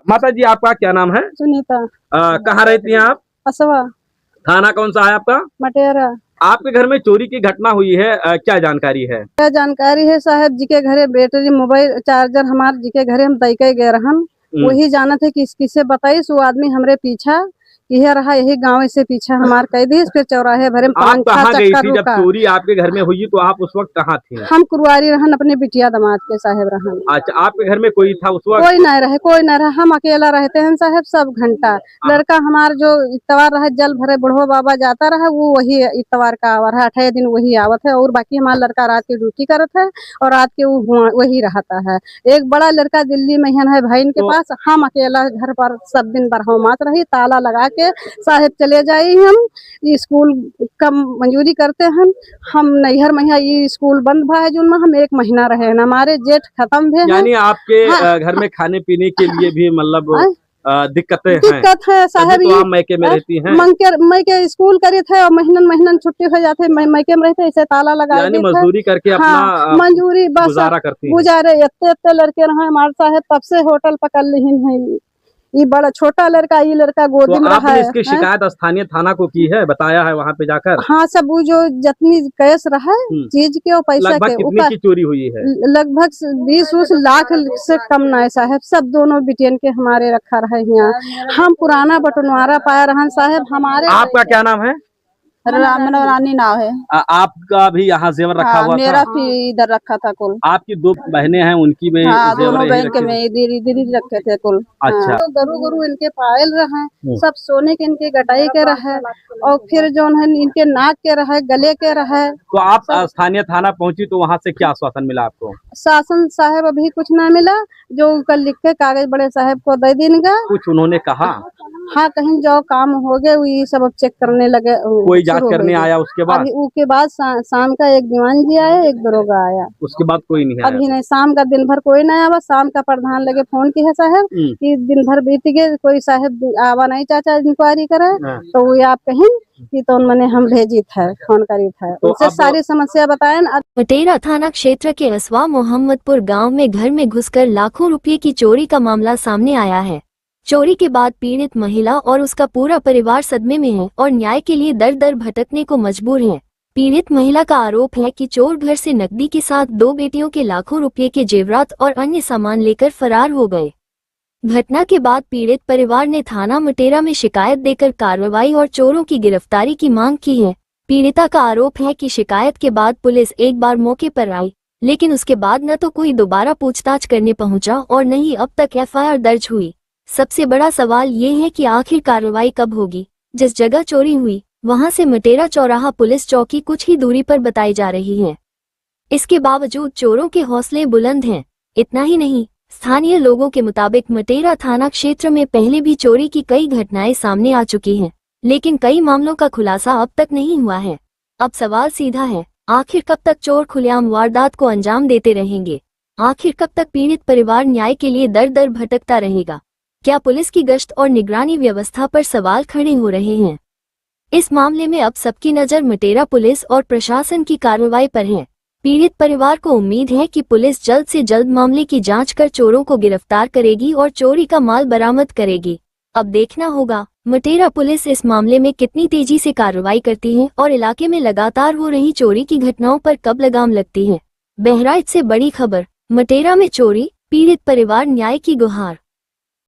माता जी आपका क्या नाम है? सुनीता। कहाँ रहती हैं आप? असवा। थाना कौन सा है आपका? मटेरा। आपके घर में चोरी की घटना हुई है, क्या जानकारी है? क्या जानकारी है साहब जी के घरे बैटरी मोबाइल चार्जर हमारे जी के घरे हम दई के गए रहन। वही जाना थे कि किसे बताइस वो आदमी हमरे पीछा यह रहा, यही गाँव से पीछा हमार कह दी। फिर चौराहे भरे में आप 5-6 कहाँ गई चक्कर थी जब रुका। चोरी आपके घर में हुई? तो आप उस वक्त कहाँ थी? हम कुरवारी रहन अपने बिटिया दामाद के साहब रहन। अच्छा, आपके घर में कोई था उस वक्त? कोई नहीं रहे, कोई नहीं रहे, हम अकेला रहते हैं साहब सब घंटा। लड़का हमार जो इतवार रहे जल भरे बुढ़ो बाबा जाता रहा वो वही इतवार का आवर है, 8 दिन वही आवत है। और बाकी हमारा लड़का रात की ड्यूटी करत है और रात के वो वही रहता है। एक बड़ा लड़का दिल्ली में है भाई के पास। हम अकेला घर पर सब दिन बरहो मात रही, ताला लगा के साहब चले जाये। हम स्कूल का मंजूरी करते हैं, हम नैहर में ये स्कूल बंद भा जून में हम 1 महीना रहे न, हमारे जेठ खत्म भे। यानी आपके घर में खाने पीने के लिए भी मतलब दिक्कत है साहब। तो आप मैके में रहती हैं? मैके स्कूल करे थे और महीनन छुट्टी हो जाते मैके में रहते, ऐसे ताला लगा यानी मजदूरी करके अपना मंजूरी बस गुजारा करती हैं। गुजारे। इतने लड़के रहे हमारे साहब, तब से होटल पकड़ ली है। ये बड़ा छोटा लड़का, ये लड़का गोदी में रहा है। इसकी शिकायत स्थानीय थाना को की है? बताया है वहाँ पे जाकर? हाँ, सब वो जो जितनी कैश रहा है चीज के और पैसा लगभग के कितने की चोरी हुई है? लगभग 20 लाख से कम ना साहब। सब दोनों बिटियन के हमारे रखा रहे यहाँ। हम पुराना बटनवारा पाया रहन साहब हमारे। आपका क्या नाम है? रानी नाव है। आपका भी यहाँ जेवर रखा हुआ मेरा था? भी इधर रखा था कुल। आपकी 2 बहनें हैं, उनकी में दोनों बहन के में इधर रखे थे कुल। अच्छा। तो गरु इनके पायल रहे, सब सोने के इनके गटाई के रहे और फिर जो है इनके नाक के रहे, गले के रहे। तो आप स्थानीय थाना पहुंची तो वहाँ से क्या आश्वासन मिला आपको? शासन साहब अभी कुछ ना मिला, जो कल लिख के कागज बड़े साहब को दे देंगे। कुछ उन्होंने कहा? हाँ, कहीं जो काम हो गए वो सब चेक करने लगे। कोई जांच करने आया उसके बाद? अभी उसके बाद शाम का एक दीवान जी आया, एक दरोगा आया। उसके बाद कोई नहीं आया? अभी नहीं, शाम का दिन भर कोई नहीं आवा। शाम का प्रधान लगे फोन की है साहब कि दिन भर बीत गए, कोई साहब आवा नहीं चाचा इंक्वायरी करे। तो वो आप कहीं कि तो मैंने हम भेजी था, फोन करी था, उनसे सारी समस्या बताए। मटेरा थाना क्षेत्र के असवा मोहम्मदपुर गांव में घर में घुसकर लाखों रुपए की चोरी का मामला सामने आया है। चोरी के बाद पीड़ित महिला और उसका पूरा परिवार सदमे में है और न्याय के लिए दर दर भटकने को मजबूर है। पीड़ित महिला का आरोप है कि चोर घर से नकदी के साथ 2 बेटियों के लाखों रुपए के जेवरात और अन्य सामान लेकर फरार हो गए। घटना के बाद पीड़ित परिवार ने थाना मटेरा में शिकायत देकर कार्रवाई और चोरों की गिरफ्तारी की मांग की है। पीड़िता का आरोप है कि शिकायत के बाद पुलिस एक बार मौके पर आई, लेकिन उसके बाद न तो कोई दोबारा पूछताछ करने पहुंचा और न ही अब तक FIR दर्ज हुई। सबसे बड़ा सवाल ये है कि आखिर कार्रवाई कब होगी? जिस जगह चोरी हुई वहां से मटेरा चौराहा पुलिस चौकी कुछ ही दूरी पर बताई जा रही है। इसके बावजूद चोरों के हौसले बुलंद हैं। इतना ही नहीं, स्थानीय लोगों के मुताबिक मटेरा थाना क्षेत्र में पहले भी चोरी की कई घटनाएं सामने आ चुकी हैं, लेकिन कई मामलों का खुलासा अब तक नहीं हुआ है। अब सवाल सीधा है, आखिर कब तक चोर खुलेआम वारदात को अंजाम देते रहेंगे? आखिर कब तक पीड़ित परिवार न्याय के लिए दर दर भटकता रहेगा? क्या पुलिस की गश्त और निगरानी व्यवस्था पर सवाल खड़े हो रहे हैं? इस मामले में अब सबकी नजर मटेरा पुलिस और प्रशासन की कार्रवाई पर है। पीड़ित परिवार को उम्मीद है कि पुलिस जल्द से जल्द मामले की जांच कर चोरों को गिरफ्तार करेगी और चोरी का माल बरामद करेगी। अब देखना होगा मटेरा पुलिस इस मामले में कितनी तेजी से कार्रवाई करती है और इलाके में लगातार हो रही चोरी की घटनाओं पर कब लगाम लगती है। बहराइच से बड़ी खबर, मटेरा में चोरी, पीड़ित परिवार न्याय की गुहार।